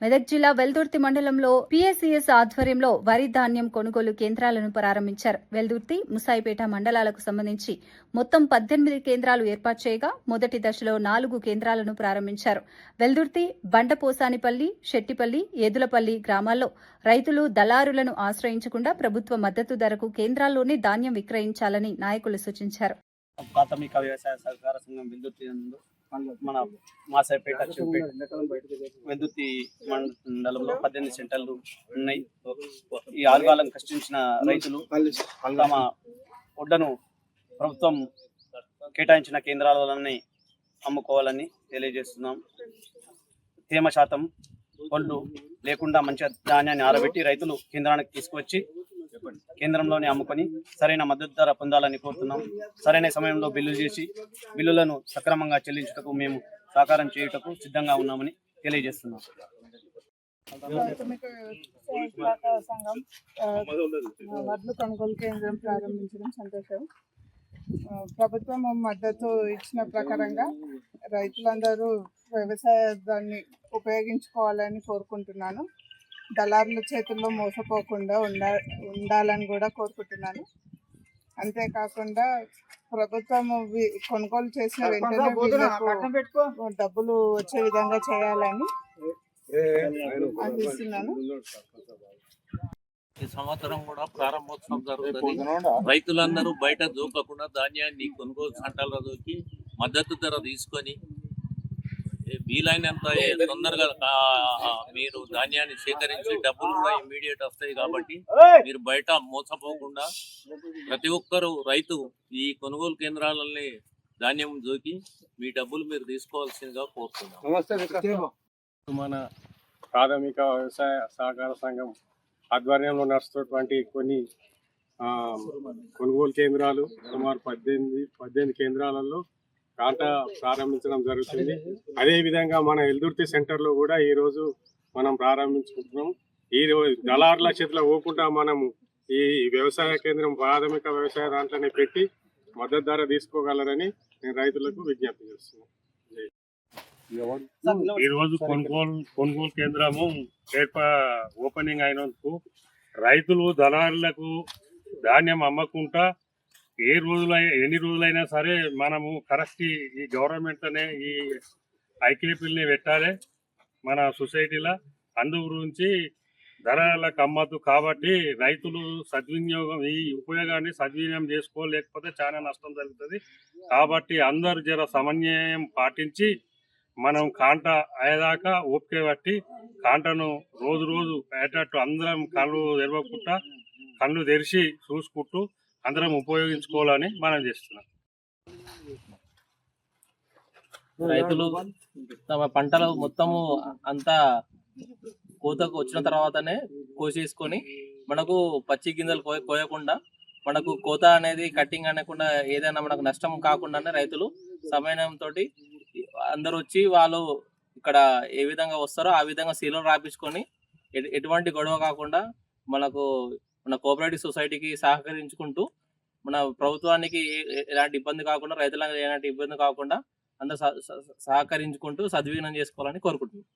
మెదక్ జిల్లా వెల్దుర్తి మండలంలో పిఎస్సిఎస్ ఆధ్వర్యంలో వరి ధాన్యం కొనుగోలు కేంద్రాలను ప్రారంభించారు. వెల్దుర్తి, ముసాయిపేట మండలాలకు సంబంధించి మొత్తం 18 కేంద్రాలు ఏర్పాటు చేయగా మొదటి దశలో 4 కేంద్రాలను ప్రారంభించారు. వెల్దుర్తి, బండపోసానిపల్లి, శెట్టిపల్లి, ఏదులపల్లి గ్రామాల్లో రైతులు దళారులను ఆశ్రయించకుండా ప్రభుత్వ మద్దతు ధరకు కేంద్రాల్లోనే ధాన్యం విక్రయించాలని నాయకులు సూచించారు. ప్రాథమిక వ్యవసాయ సహకార సంఘం వెల్దుర్తి మన మాసాయిపేట వెల్దుర్తి మండలంలో 18 సెంటర్లు ఉన్నాయి. ఈ ఆరుగాలం కష్టించిన రైతులు తమ ఒడ్డను ప్రభుత్వం కేటాయించిన కేంద్రాలన్నీ అమ్ముకోవాలని తెలియజేస్తున్నాం. తేమ శాతం పళ్ళు లేకుండా మంచి ధాన్యాన్ని ఆరబెట్టి రైతులు కేంద్రానికి తీసుకువచ్చి కేంద్రంలోనే అమ్ముకొని సరైన మద్దతు ధర పొందాలని కోరుతున్నాం. సరైన సమయంలో బిల్లులు చేసి బిల్లులను సక్రమంగా చెల్లించుటకు మేము సహకారం చేయుటకు సిద్ధంగా ఉన్నామని తెలియజేస్తున్నాం. సంఘం వడ్లు కొనుగోలు కేంద్రం ప్రారంభించడం సంతోషం. ప్రభుత్వం మద్దతు ఇచ్చిన ప్రకారంగా రైతులందరూ వ్యవసాయాన్ని ఉపయోగించుకోవాలని కోరుకుంటున్నాను. దళారుల చేతుల్లో మోసపోకుండా ఉండాలని కూడా కోరుకుంటున్నాను. అంతేకాకుండా ప్రభుత్వం కొనుగోలు చేసిన వెంటనే డబ్బులు వచ్చే విధంగా చేయాలని ఆశిస్తున్నాను. ఈ సంవత్సరం కూడా ప్రారంభోత్సవం జరుగుతుంది. రైతులందరూ బయట దూకకుండా ధాన్యాన్ని కొనుగోలు సెంటర్లో దూకి మద్దతు ధర తీసుకొని వీలైనంత తొందరగా మీరు ధాన్యాన్ని సేకరించి డబ్బులు కూడా ఇమీడియట్ వస్తాయి కాబట్టి మీరు బయట మోసపోకుండా ప్రతి ఒక్కరు రైతు ఈ కొనుగోలు కేంద్రాలని ధాన్యం దూకి మీ డబ్బులు మీరు తీసుకోవాల్సిందిగా కోరుతున్నాం. మన ప్రాథమిక వ్యవసాయ సహకార సంఘం ఆధ్వర్యంలో నడుస్తున్నటువంటి కొన్ని కొనుగోలు కేంద్రాలు సుమారు 18 కేంద్రాలలో కాంటా ప్రారంభించడం జరుగుతుంది. అదేవిధంగా మన వెల్దుర్తి సెంటర్లో కూడా ఈరోజు మనం ప్రారంభించుకుంటున్నాం. ఈ దళారుల చేతిలో పోకుండా మనము ఈ వ్యవసాయ కేంద్రం ప్రాథమిక వ్యవసాయ దాంట్లోనే పెట్టి మద్దతు ధర తీసుకోగలరని నేను రైతులకు విజ్ఞప్తి చేస్తున్నాను. ఈరోజు కొనుగోలు కేంద్రము ఓపెనింగ్ అయినందుకు రైతులు దళారులకు ధాన్యం అమ్మకుండా ఎన్ని రోజులైనా సరే మనము కరెక్ట్ ఈ గవర్నమెంట్ అనే ఈ ఐకేపీని పెట్టాలి మన సొసైటీలో. అందు గురించి ధరలకు అమ్మద్దు కాబట్టి రైతులు ఈ ఉపయోగాన్ని సద్వినియోగం చేసుకోలేకపోతే చాలా నష్టం జరుగుతుంది. కాబట్టి అందరు జర సమన్వయం పాటించి మనం కాంట అయ్యేదాకా ఓపిక పట్టి కాంటను రోజు అయ్యేటట్టు అందరం కళ్ళు తెరిచి చూసుకుంటూ అందరం ఉపయోగించుకోవాలని మనం చేస్తున్నాం. రైతులు తమ పంటలు మొత్తము అంతా కోతకు వచ్చిన తర్వాతనే కోసేసుకొని మనకు పచ్చి గింజలు కోయకుండా మనకు కోత అనేది కట్టింగ్ అనకుండా ఏదైనా మనకు నష్టం కాకుండానే రైతులు సమయంతో అందరు వచ్చి వాళ్ళు ఇక్కడ ఏ విధంగా వస్తారో ఆ విధంగా సీలను రాపించుకొని ఎటువంటి గొడవ కాకుండా మన కోఆపరేటివ్ సొసైటీకి సహకరించుకుంటూ మన ప్రభుత్వానికి ఎలాంటి ఇబ్బంది కాకుండా రైతులకు ఎలాంటి ఇబ్బంది కాకుండా అందరూ సహకరించుకుంటూ సద్వినియోగం చేసుకోవాలని కోరుకుంటున్నాం.